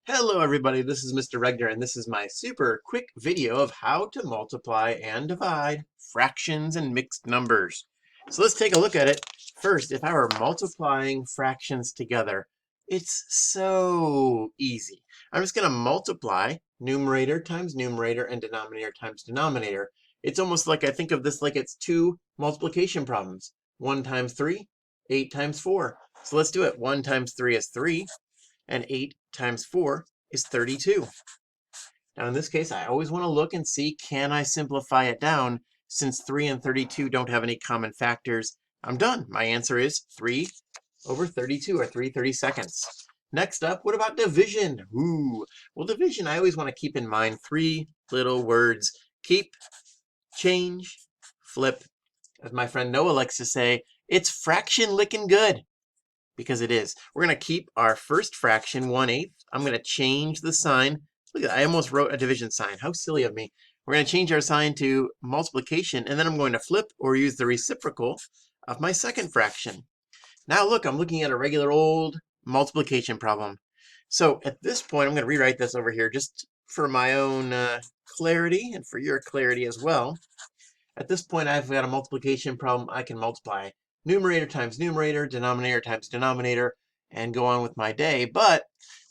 Hello everybody, this is Mr. Regner and this is my super quick video of how to multiply and divide fractions and mixed numbers. So let's take a look at it. First, if I were multiplying fractions together, it's so easy. I'm just going to multiply numerator times numerator and denominator times denominator. It's almost like I think of this like it's two multiplication problems. 1 times 3, 8 times 4. So let's do it. 1 times 3 is 3. And 8 times 4 is 32. Now in this case, I always want to look and see, can I simplify it down? Since 3 and 32 don't have any common factors, I'm done. My answer is 3 over 32, or 3/32. Next up, what about division? Ooh, well, division, I always want to keep in mind three little words. Keep, change, flip. As my friend Noah likes to say, it's fraction licking good. Because it is. We're going to keep our first fraction, 1/8. I'm going to change the sign. Look at that. I almost wrote a division sign. How silly of me. We're going to change our sign to multiplication, and then I'm going to flip or use the reciprocal of my second fraction. Now look, I'm looking at a regular old multiplication problem. So at this point, I'm going to rewrite this over here just for my own clarity and for your clarity as well. At this point, I've got a multiplication problem. I can multiply numerator times numerator, denominator times denominator, and go on with my day. But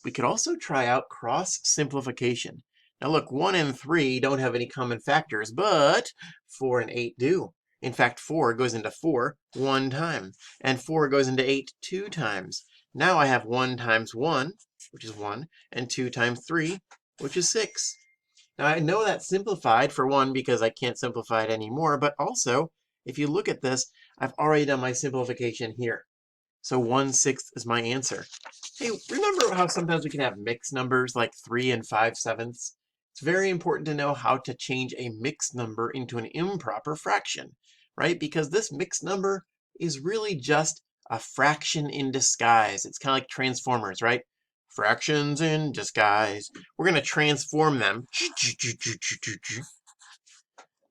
we could also try out cross simplification. Now look, 1 and 3 don't have any common factors, but 4 and 8 do. In fact, 4 goes into 4 one time, and 4 goes into 8 two times. Now I have 1 times 1, which is 1, and 2 times 3, which is 6. Now I know that's simplified, for one, because I can't simplify it anymore, but also, if you look at this, I've already done my simplification here. So 1/6 is my answer. Hey, remember how sometimes we can have mixed numbers like 3 and 5/7? It's very important to know how to change a mixed number into an improper fraction, right? Because this mixed number is really just a fraction in disguise. It's kind of like Transformers, right? Fractions in disguise. We're going to transform them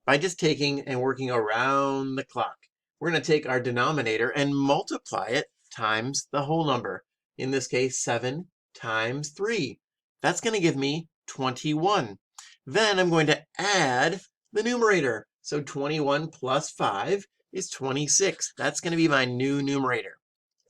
by just taking and working around the clock. We're going to take our denominator and multiply it times the whole number. In this case, 7 times 3. That's going to give me 21. Then I'm going to add the numerator. So 21 plus 5 is 26. That's going to be my new numerator.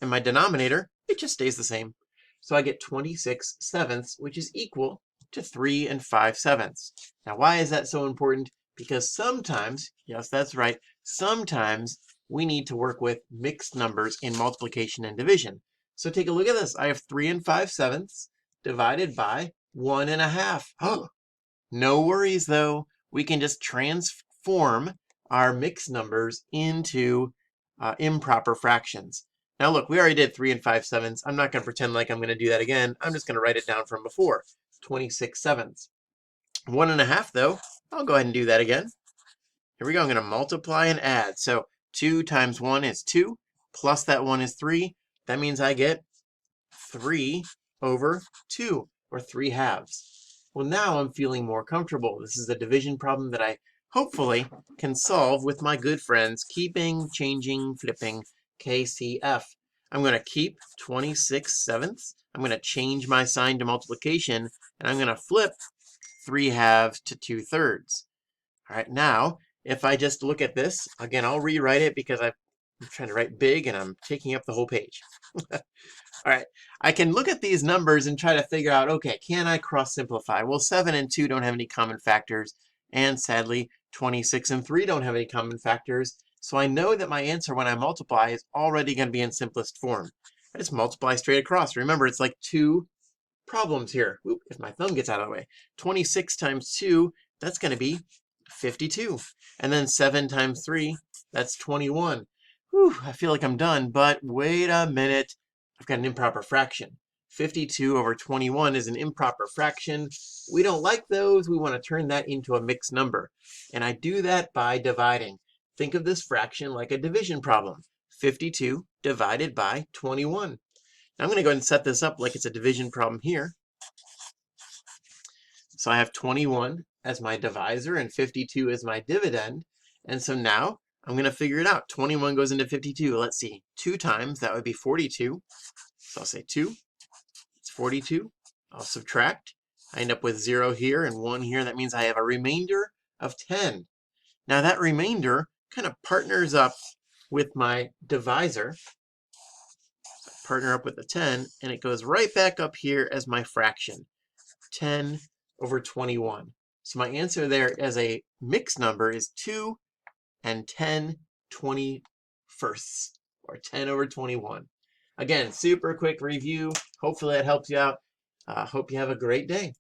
And my denominator, it just stays the same. So I get 26/7, which is equal to 3 and 5/7. Now, why is that so important? Because sometimes, yes, that's right, sometimes we need to work with mixed numbers in multiplication and division. So take a look at this. I have 3 and 5/7 divided by 1.5. Oh, no worries, though. We can just transform our mixed numbers into improper fractions. Now look, we already did 3 and 5/7. I'm not going to pretend like I'm going to do that again. I'm just going to write it down from before. 26/7. 1.5, though, I'll go ahead and do that again. Here we go. I'm going to multiply and add. So 2 times 1 is 2, plus that 1 is 3. That means I get 3 over 2, or 3/2. Well, now I'm feeling more comfortable. This is a division problem that I hopefully can solve with my good friends, keeping, changing, flipping, KCF. I'm going to keep 26/7. I'm going to change my sign to multiplication, and I'm going to flip 3/2 to 2/3. All right, now, if I just look at this, again, I'll rewrite it because I'm trying to write big and I'm taking up the whole page. All right, I can look at these numbers and try to figure out, okay, can I cross simplify? Well, 7 and 2 don't have any common factors, and sadly, 26 and 3 don't have any common factors, so I know that my answer when I multiply is already going to be in simplest form. I just multiply straight across. Remember, it's like two problems here. Oop, if my thumb gets out of the way. 26 times 2, that's going to be 52. And then 7 times 3, that's 21. Whew, I feel like I'm done, but wait a minute. I've got an improper fraction. 52 over 21 is an improper fraction. We don't like those. We want to turn that into a mixed number. And I do that by dividing. Think of this fraction like a division problem. 52 divided by 21. Now I'm going to go ahead and set this up like it's a division problem here. So I have 21 as my divisor and 52 as my dividend. And so now I'm going to figure it out. 21 goes into 52. Let's see. 2 times, that would be 42. So I'll say 2. It's 42. I'll subtract. I end up with 0 here and 1 here. That means I have a remainder of 10. Now that remainder kind of partners up with my divisor. Partner up with the 10, and it goes right back up here as my fraction, 10 over 21. So my answer there as a mixed number is 2 and 10/21, or 10 over 21. Again, super quick review. Hopefully that helps you out. Hope you have a great day.